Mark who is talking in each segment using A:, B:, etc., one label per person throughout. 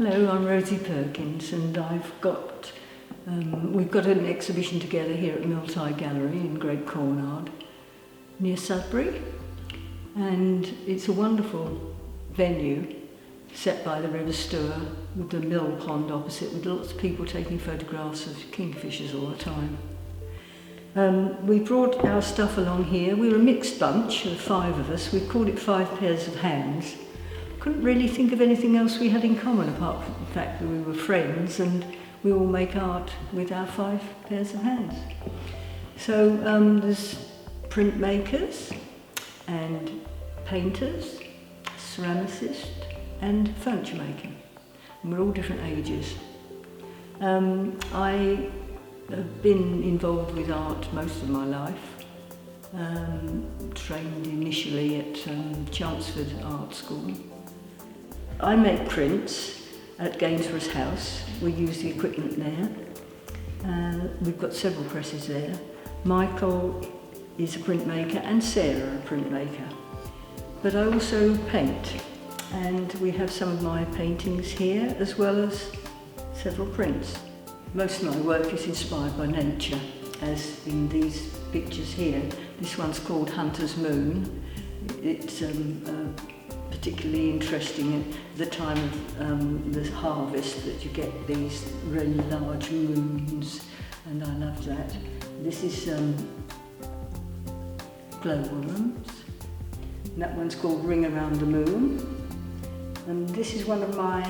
A: Hello, I'm Rosie Perkins, and we've got an exhibition together here at Mill Tye Gallery in Great Cornard, near Sudbury, and it's a wonderful venue set by the River Stour with the mill pond opposite, with lots of people taking photographs of kingfishers all the time. We brought our stuff along here. We were a mixed bunch of 5 of us. We called it 5 pairs of hands. Couldn't really think of anything else we had in common apart from the fact that we were friends and we all make art with our 5 pairs of hands. So there's printmakers and painters, ceramicists and furniture maker. And we're all different ages. I have been involved with art most of my life. Trained initially at Chelmsford Art School. I make prints at Gainsborough's house. We use the equipment there. We've got several presses there. Michael is a printmaker and Sarah a printmaker. But I also paint, and we have some of my paintings here as well as several prints. Most of my work is inspired by nature, as in these pictures here. This one's called Hunter's Moon. It's particularly interesting at the time of the harvest that you get these really large moons, and I love that. This is glowworms. And that one's called Ring Around the Moon. And this is one of my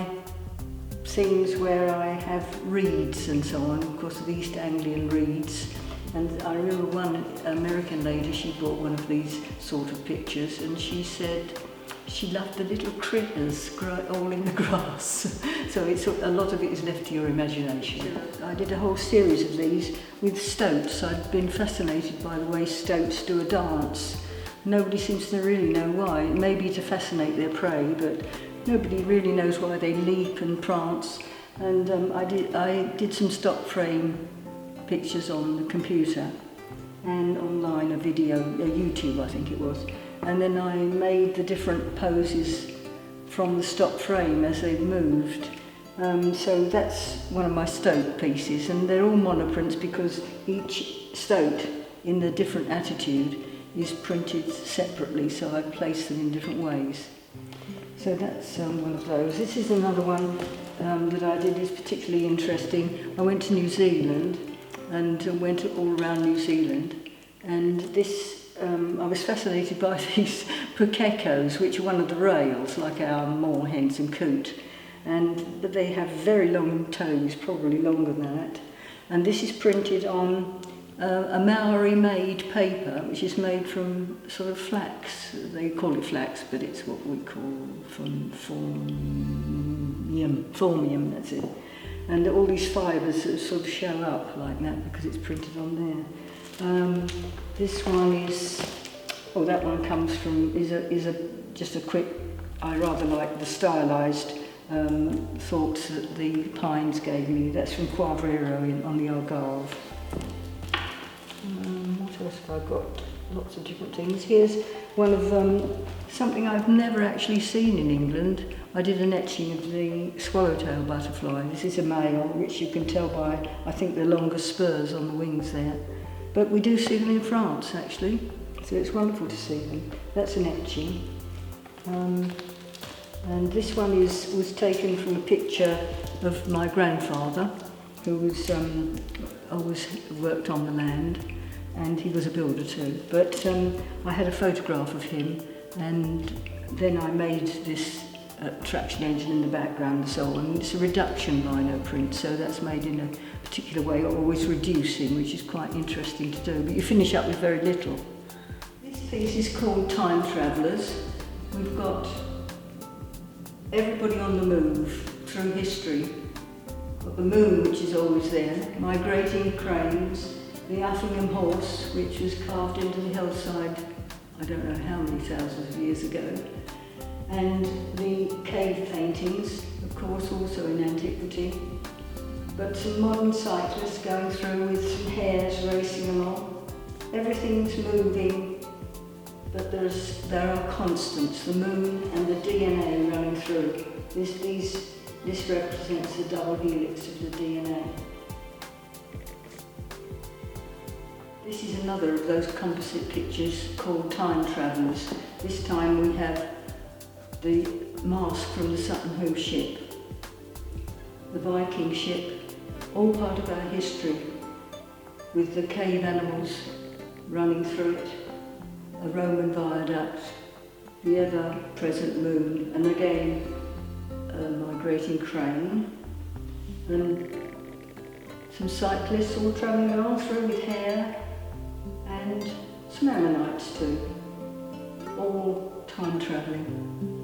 A: things where I have reeds and so on, of course, the East Anglian reeds. And I remember one American lady, she bought one of these sort of pictures, and she said she loved the little critters all in the grass. So a lot of it is left to your imagination. I did a whole series of these with stoats. I'd been fascinated by the way stoats do a dance. Nobody seems to really know why. It may be to fascinate their prey, but nobody really knows why they leap and prance. And I did some stock frame pictures on the computer and online a video, YouTube I think it was. And then I made the different poses from the stock frame as they moved. So that's one of my stoat pieces, and they're all monoprints because each stoat in the different attitude is printed separately, so I place them in different ways. So that's one of those. This is another one that I did, is particularly interesting. I went to New Zealand and went all around New Zealand, and this I was fascinated by these pukekos, which are one of the rails, like our moorhens and coot, but they have very long toes, probably longer than that. And this is printed on a Maori-made paper, which is made from sort of flax. They call it flax, but it's what we call formium, that's it. And all these fibres sort of show up like that because it's printed on there. This one is, that one comes from, just a quick, I rather like the stylised thoughts that the Pines gave me. That's from Quavrero on the Algarve. What else have I got? Lots of different things. Here's one of something I've never actually seen in England. I did an etching of the swallowtail butterfly. This is a male, which you can tell by, I think, the longer spurs on the wings there. But we do see them in France, actually, so it's wonderful to see them. That's an etching. And this one was taken from a picture of my grandfather, who was always worked on the land, and he was a builder too. But I had a photograph of him, and then I made this traction engine in the background and so on. It's a reduction lino print, so that's made in a particular way, always reducing, which is quite interesting to do, but you finish up with very little. This piece is called Time Travellers. We've got everybody on the move through history. Got the moon, which is always there, migrating cranes, the Effingham horse, which was carved into the hillside, I don't know how many thousands of years ago, and the cave paintings, of course, also in antiquity, but some modern cyclists going through with some hares racing along. Everything's moving, but there are constants, the moon and the DNA running through. These This represents the double helix of the DNA. This is another of those composite pictures called Time Travellers. This time we have the mast from the Sutton Hoo ship, the Viking ship, all part of our history, with the cave animals running through it, a Roman viaduct, the ever-present moon, and again a migrating crane, and some cyclists all travelling along through with hair, and some ammonites too, all time travelling.